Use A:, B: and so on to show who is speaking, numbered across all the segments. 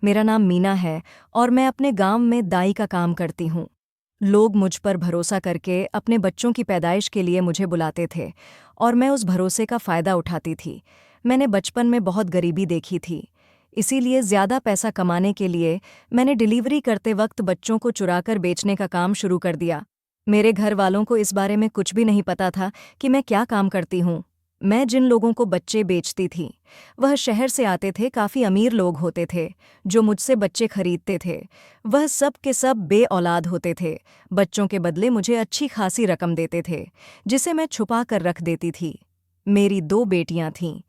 A: मेरा नाम मीना है और मैं अपने गांव में दाई का काम करती हूँ। लोग मुझ पर भरोसा करके अपने बच्चों की पैदाइश के लिए मुझे बुलाते थे और मैं उस भरोसे का फ़ायदा उठाती थी। मैंने बचपन में बहुत गरीबी देखी थी, इसीलिए ज़्यादा पैसा कमाने के लिए मैंने डिलीवरी करते वक्त बच्चों को चुराकर बेचने का काम शुरू कर दिया। मेरे घर वालों को इस बारे में कुछ भी नहीं पता था कि मैं क्या काम करती हूँ। मैं जिन लोगों को बच्चे बेचती थी वह शहर से आते थे, काफ़ी अमीर लोग होते थे जो मुझसे बच्चे खरीदते थे। वह सब के सब बे औलाद होते थे। बच्चों के बदले मुझे अच्छी खासी रकम देते थे जिसे मैं छुपा कर रख देती थी। मेरी 2 बेटियां थीं।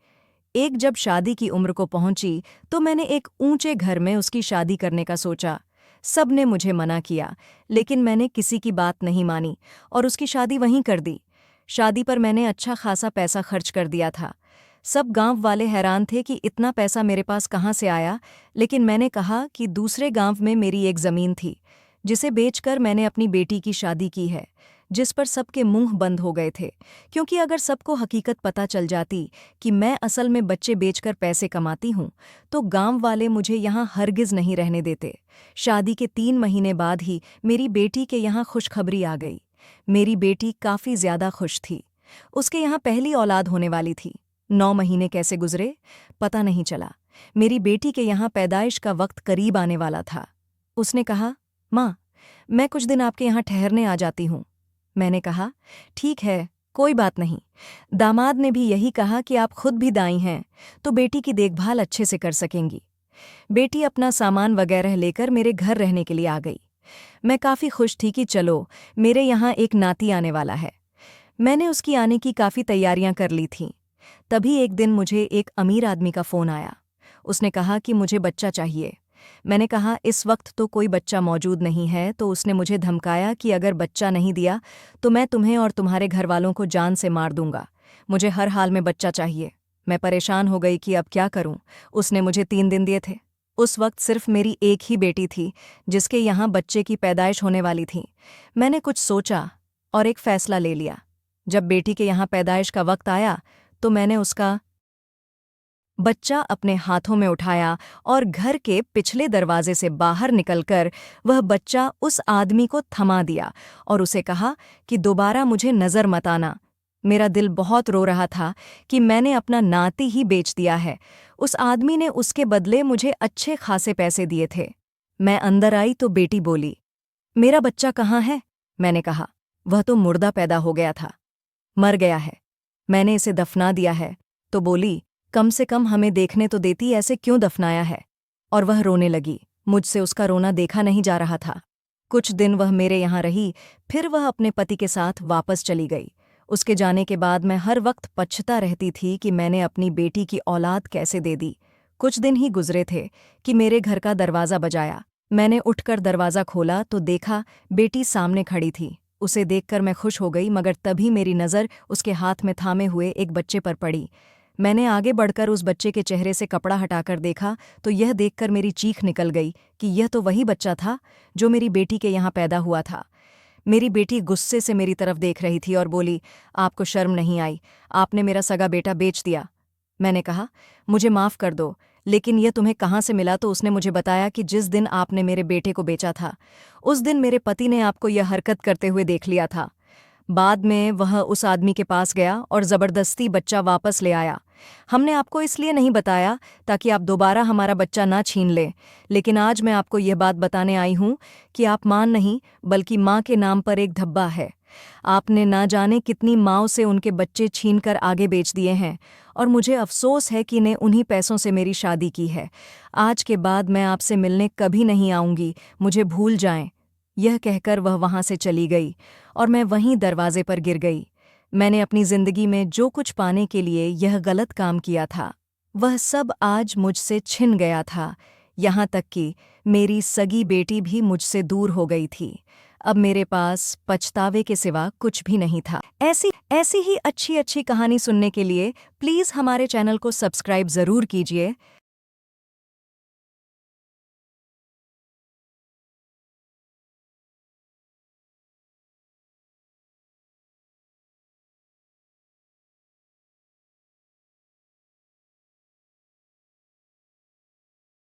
A: एक जब शादी की उम्र को पहुंची तो मैंने एक ऊंचे घर में उसकी शादी करने का सोचा। सब ने मुझे मना किया, लेकिन मैंने किसी की बात नहीं मानी और उसकी शादी वहीं कर दी। शादी पर मैंने अच्छा खासा पैसा खर्च कर दिया था। सब गांव वाले हैरान थे कि इतना पैसा मेरे पास कहाँ से आया, लेकिन मैंने कहा कि दूसरे गांव में मेरी एक ज़मीन थी जिसे बेचकर मैंने अपनी बेटी की शादी की है, जिस पर सबके मुंह बंद हो गए थे, क्योंकि अगर सबको हकीकत पता चल जाती कि मैं असल में बच्चे बेचकर पैसे कमाती हूँ तो गांव वाले मुझे यहाँ हरगिज़ नहीं रहने देते। शादी के 3 महीने बाद ही मेरी बेटी के यहाँ खुशखबरी आ गई। मेरी बेटी काफ़ी ज़्यादा खुश थी। उसके यहाँ पहली औलाद होने वाली थी। 9 महीने कैसे गुजरे पता नहीं चला। मेरी बेटी के यहाँ पैदाइश का वक्त करीब आने वाला था। उसने कहा, माँ, मैं कुछ दिन आपके यहाँ ठहरने आ जाती हूँ। मैंने कहा, ठीक है, कोई बात नहीं। दामाद ने भी यही कहा कि आप खुद भी दाई हैं तो बेटी की देखभाल अच्छे से कर सकेंगी। बेटी अपना सामान वगैरह लेकर मेरे घर रहने के लिए आ गई। मैं काफ़ी खुश थी कि चलो, मेरे यहाँ एक नाती आने वाला है। मैंने उसकी आने की काफ़ी तैयारियां कर ली थीं। तभी एक दिन मुझे एक अमीर आदमी का फ़ोन आया। उसने कहा कि मुझे बच्चा चाहिए। मैंने कहा इस वक्त तो कोई बच्चा मौजूद नहीं है, तो उसने मुझे धमकाया कि अगर बच्चा नहीं दिया तो मैं तुम्हें और तुम्हारे घरवालों को जान से मार दूंगा। मुझे हर हाल में बच्चा चाहिए। मैं परेशान हो गई कि अब क्या करूं। उसने मुझे 3 दिन दिए थे। उस वक्त सिर्फ मेरी एक ही बेटी थी जिसके यहाँ बच्चे की पैदाइश होने वाली थी। मैंने कुछ सोचा और एक फ़ैसला ले लिया। जब बेटी के यहाँ पैदाइश का वक्त आया तो मैंने उसका बच्चा अपने हाथों में उठाया और घर के पिछले दरवाजे से बाहर निकलकर वह बच्चा उस आदमी को थमा दिया और उसे कहा कि दोबारा मुझे नज़र मत आना। मेरा दिल बहुत रो रहा था कि मैंने अपना नाती ही बेच दिया है। उस आदमी ने उसके बदले मुझे अच्छे खासे पैसे दिए थे। मैं अंदर आई तो बेटी बोली, मेरा बच्चा कहाँ है? मैंने कहा, वह तो मुर्दा पैदा हो गया था, मर गया है। मैंने इसे दफना दिया है। तो बोली, कम से कम हमें देखने तो देती, ऐसे क्यों दफनाया है? और वह रोने लगी। मुझसे उसका रोना देखा नहीं जा रहा था। कुछ दिन वह मेरे यहाँ रही, फिर वह अपने पति के साथ वापस चली गई। उसके जाने के बाद मैं हर वक्त पछता रहती थी कि मैंने अपनी बेटी की औलाद कैसे दे दी। कुछ दिन ही गुजरे थे कि मेरे घर का दरवाज़ा बजाया। मैंने उठकर दरवाज़ा खोला तो देखा बेटी सामने खड़ी थी। उसे देखकर मैं खुश हो गई, मगर तभी मेरी नज़र उसके हाथ में थामे हुए एक बच्चे पर पड़ी। मैंने आगे बढ़कर उस बच्चे के चेहरे से कपड़ा हटाकर देखा तो यह देखकर मेरी चीख निकल गई कि यह तो वही बच्चा था जो मेरी बेटी के यहाँ पैदा हुआ था। मेरी बेटी गुस्से से मेरी तरफ देख रही थी और बोली, आपको शर्म नहीं आई? आपने मेरा सगा बेटा बेच दिया। मैंने कहा, मुझे माफ़ कर दो, लेकिन यह तुम्हें कहाँ से मिला? तो उसने मुझे बताया कि जिस दिन आपने मेरे बेटे को बेचा था उस दिन मेरे पति ने आपको यह हरकत करते हुए देख लिया था। बाद में वह उस आदमी के पास गया और ज़बरदस्ती बच्चा वापस ले आया। हमने आपको इसलिए नहीं बताया ताकि आप दोबारा हमारा बच्चा ना छीन लें, लेकिन आज मैं आपको यह बात बताने आई हूँ कि आप मां नहीं बल्कि माँ के नाम पर एक धब्बा है। आपने ना जाने कितनी माँओं से उनके बच्चे छीनकर आगे बेच दिए हैं और मुझे अफसोस है कि ने उन्हीं पैसों से मेरी शादी की है। आज के बाद मैं आपसे मिलने कभी नहीं आऊँगी, मुझे भूल जाएं। यह कहकर वह वहाँ से चली गई और मैं वहीं दरवाजे पर गिर गई। मैंने अपनी जिंदगी में जो कुछ पाने के लिए यह गलत काम किया था वह सब आज मुझसे छिन गया था। यहाँ तक कि मेरी सगी बेटी भी मुझसे दूर हो गई थी। अब मेरे पास पछतावे के सिवा कुछ भी नहीं था। ऐसी ऐसी ही अच्छी अच्छी कहानी सुनने के लिए प्लीज़ हमारे चैनल को सब्सक्राइब ज़रूर कीजिए।